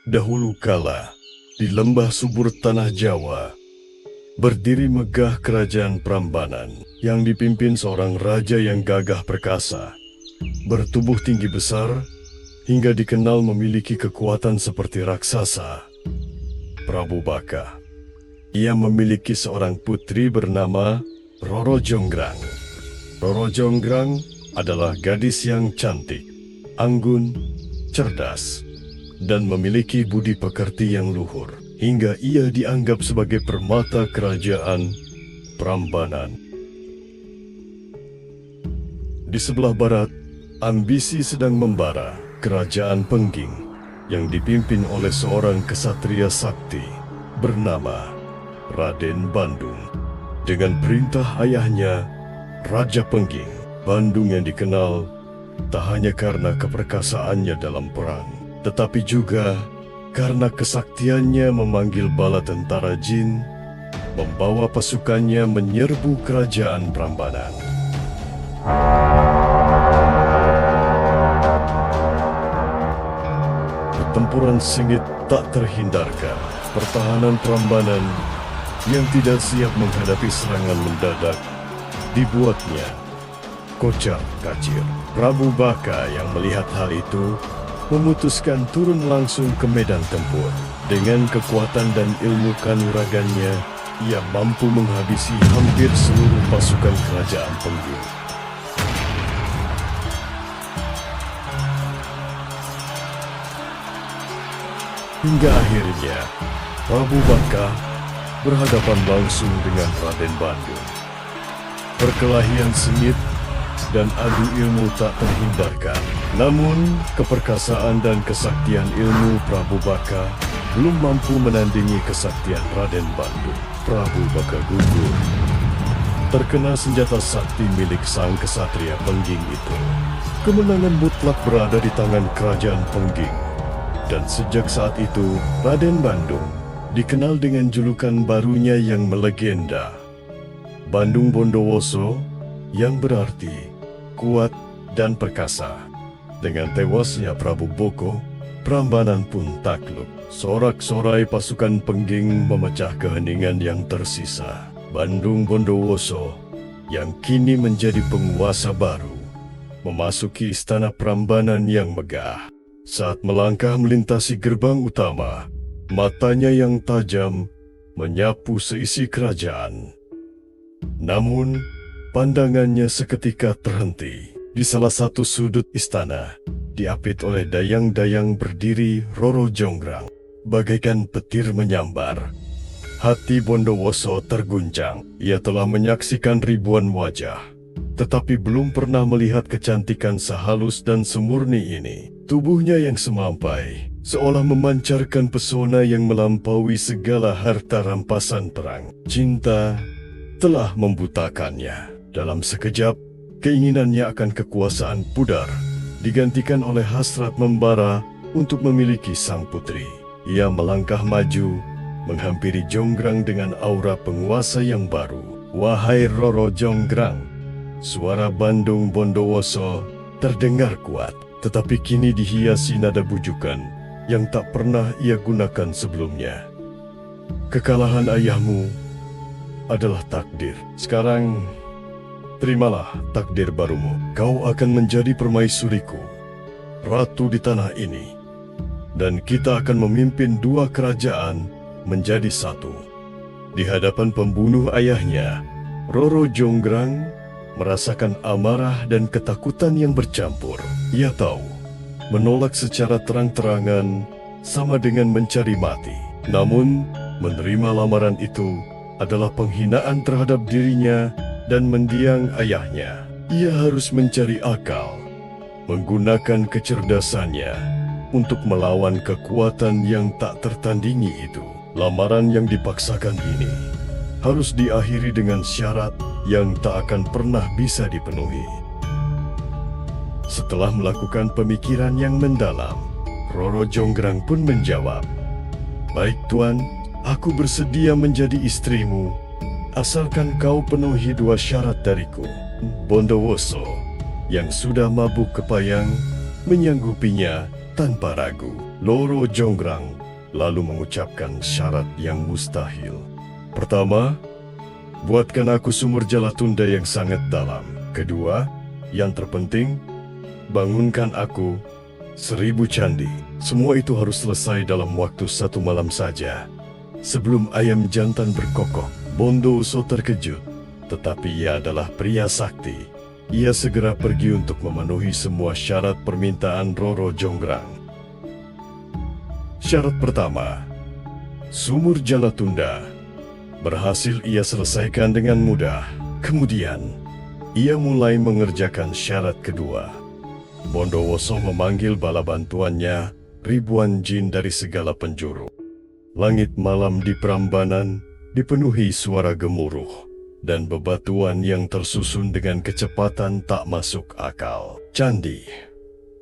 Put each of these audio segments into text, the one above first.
Dahulu kala, di lembah subur tanah Jawa, berdiri megah kerajaan Prambanan yang dipimpin seorang raja yang gagah perkasa, bertubuh tinggi besar, hingga dikenal memiliki kekuatan seperti raksasa. Prabu Baka. Ia memiliki seorang putri bernama Roro Jonggrang. Roro Jonggrang adalah gadis yang cantik, anggun, cerdas, dan memiliki budi pekerti yang luhur, hingga ia dianggap sebagai permata kerajaan Prambanan. Di sebelah barat, ambisi sedang membara kerajaan Pengging yang dipimpin oleh seorang kesatria sakti bernama Raden Bandung. Dengan perintah ayahnya, Raja Pengging, Bandung yang dikenal tak hanya karena keperkasaannya dalam perang, tetapi juga karena kesaktiannya memanggil bala tentara jin, membawa pasukannya menyerbu kerajaan Prambanan. Pertempuran sengit tak terhindarkan. Pertahanan Prambanan yang tidak siap menghadapi serangan mendadak dibuatnya kocar kacir. Prabu Baka yang melihat hal itu memutuskan turun langsung ke medan tempur. Dengan kekuatan dan ilmu kanuragannya, ia mampu menghabisi hampir seluruh pasukan kerajaan Pengging. Hingga akhirnya, Prabu Baka berhadapan langsung dengan Raden Bandung. Perkelahian sengit dan adu ilmu tak terhindarkan. Namun, keperkasaan dan kesaktian ilmu Prabu Baka belum mampu menandingi kesaktian Raden Bandung. Prabu Baka gugur, terkena senjata sakti milik sang kesatria Pengging itu. Kemenangan mutlak berada di tangan kerajaan Pengging. Dan sejak saat itu, Raden Bandung dikenal dengan julukan barunya yang melegenda, Bandung Bondowoso, yang berarti kuat dan perkasa. Dengan tewasnya Prabu Boko, Prambanan pun takluk. Sorak-sorai pasukan Pengging memecah keheningan yang tersisa. Bandung Bondowoso, yang kini menjadi penguasa baru, memasuki istana Prambanan yang megah. Saat melangkah melintasi gerbang utama, matanya yang tajam menyapu seisi kerajaan. Namun, pandangannya seketika terhenti di salah satu sudut istana, diapit oleh dayang-dayang berdiri Roro Jonggrang, bagaikan petir menyambar. Hati Bondowoso terguncang. Ia telah menyaksikan ribuan wajah, tetapi belum pernah melihat kecantikan sehalus dan semurni ini. Tubuhnya yang semampai, seolah memancarkan pesona yang melampaui segala harta rampasan perang. Cinta telah membutakannya. Dalam sekejap, keinginannya akan kekuasaan pudar, digantikan oleh hasrat membara untuk memiliki sang putri. Ia melangkah maju, menghampiri Jonggrang dengan aura penguasa yang baru. "Wahai Roro Jonggrang," suara Bandung Bondowoso terdengar kuat, tetapi kini dihiasi nada bujukan yang tak pernah ia gunakan sebelumnya. "Kekalahan ayahmu adalah takdir. Sekarang, terimalah takdir barumu. Kau akan menjadi permaisuriku, ratu di tanah ini. Dan kita akan memimpin dua kerajaan menjadi satu." Di hadapan pembunuh ayahnya, Roro Jonggrang merasakan amarah dan ketakutan yang bercampur. Ia tahu, menolak secara terang-terangan sama dengan mencari mati. Namun, menerima lamaran itu adalah penghinaan terhadap dirinya dan mendiang ayahnya. Ia harus mencari akal, menggunakan kecerdasannya untuk melawan kekuatan yang tak tertandingi itu. Lamaran yang dipaksakan ini harus diakhiri dengan syarat yang tak akan pernah bisa dipenuhi. Setelah melakukan pemikiran yang mendalam, Roro Jonggrang pun menjawab, "Baik Tuan, aku bersedia menjadi istrimu, asalkan kau penuhi dua syarat dariku." Bondowoso, yang sudah mabuk kepayang, menyanggupinya tanpa ragu. Loro Jonggrang lalu mengucapkan syarat yang mustahil. Pertama, buatkan aku sumur Jalatunda yang sangat dalam. Kedua, yang terpenting, bangunkan aku 1000 candi. Semua itu harus selesai dalam waktu 1 malam saja. Sebelum ayam jantan berkokok, Bondowoso terkejut. Tetapi ia adalah pria sakti. Ia segera pergi untuk memenuhi semua syarat permintaan Roro Jonggrang. Syarat pertama, sumur Jalatunda. Berhasil ia selesaikan dengan mudah. Kemudian, ia mulai mengerjakan syarat kedua. Bondowoso memanggil bala bantuannya, ribuan jin dari segala penjuru. Langit malam di Prambanan dipenuhi suara gemuruh dan bebatuan yang tersusun dengan kecepatan tak masuk akal. Candi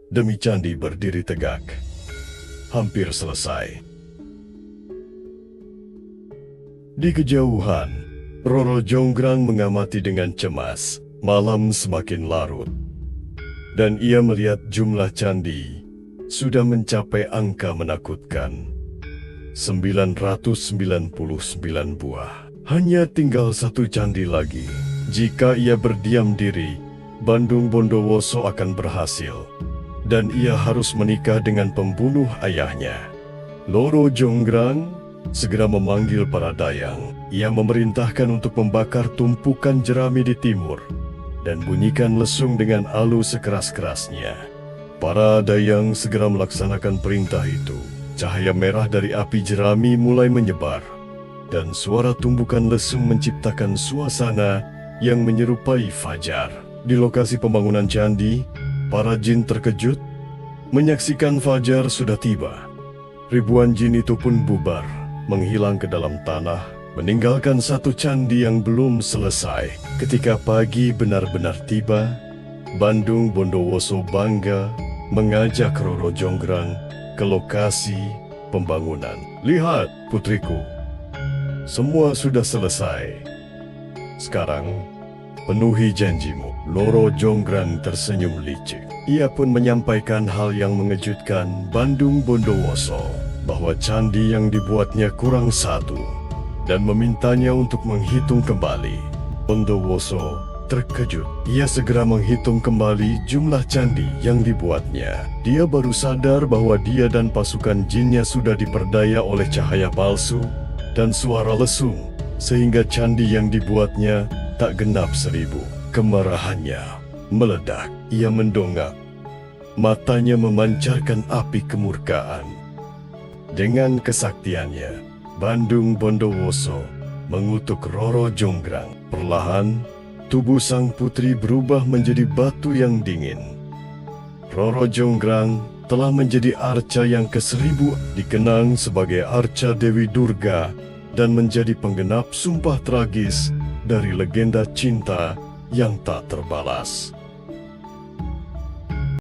demi candi berdiri tegak. Hampir selesai. Di kejauhan, Roro Jonggrang mengamati dengan cemas. Malam semakin larut, dan ia melihat jumlah candi sudah mencapai angka menakutkan. 999 buah. Hanya tinggal 1 candi lagi. Jika ia berdiam diri, Bandung Bondowoso akan berhasil. Dan ia harus menikah dengan pembunuh ayahnya. Loro Jonggrang segera memanggil para dayang. Ia memerintahkan untuk membakar tumpukan jerami di timur dan bunyikan lesung dengan alu sekeras-kerasnya. Para dayang segera melaksanakan perintah itu. Cahaya merah dari api jerami mulai menyebar, dan suara tumbukan lesung menciptakan suasana yang menyerupai fajar. Di lokasi pembangunan candi, para jin terkejut menyaksikan fajar sudah tiba. Ribuan jin itu pun bubar, menghilang ke dalam tanah, meninggalkan 1 candi yang belum selesai. Ketika pagi benar-benar tiba, Bandung Bondowoso bangga mengajak Roro Jonggrang ke lokasi pembangunan. Lihat, putriku, semua sudah selesai. Sekarang, penuhi janjimu. Loro Jonggrang tersenyum licik. Ia pun menyampaikan hal yang mengejutkan Bandung Bondowoso, bahwa candi yang dibuatnya kurang 1, dan memintanya untuk menghitung kembali. Bondowoso terkejut. Ia segera menghitung kembali jumlah candi yang dibuatnya. Dia baru sadar bahwa dia dan pasukan jinnya sudah diperdaya oleh cahaya palsu dan suara lesung, sehingga candi yang dibuatnya tak genap 1000. Kemarahannya meledak. Ia mendongak. Matanya memancarkan api kemurkaan. Dengan kesaktiannya, Bandung Bondowoso mengutuk Roro Jonggrang. Perlahan, tubuh sang putri berubah menjadi batu yang dingin. Roro Jonggrang telah menjadi arca yang ke-1000, dikenang sebagai arca Dewi Durga, dan menjadi penggenap sumpah tragis dari legenda cinta yang tak terbalas.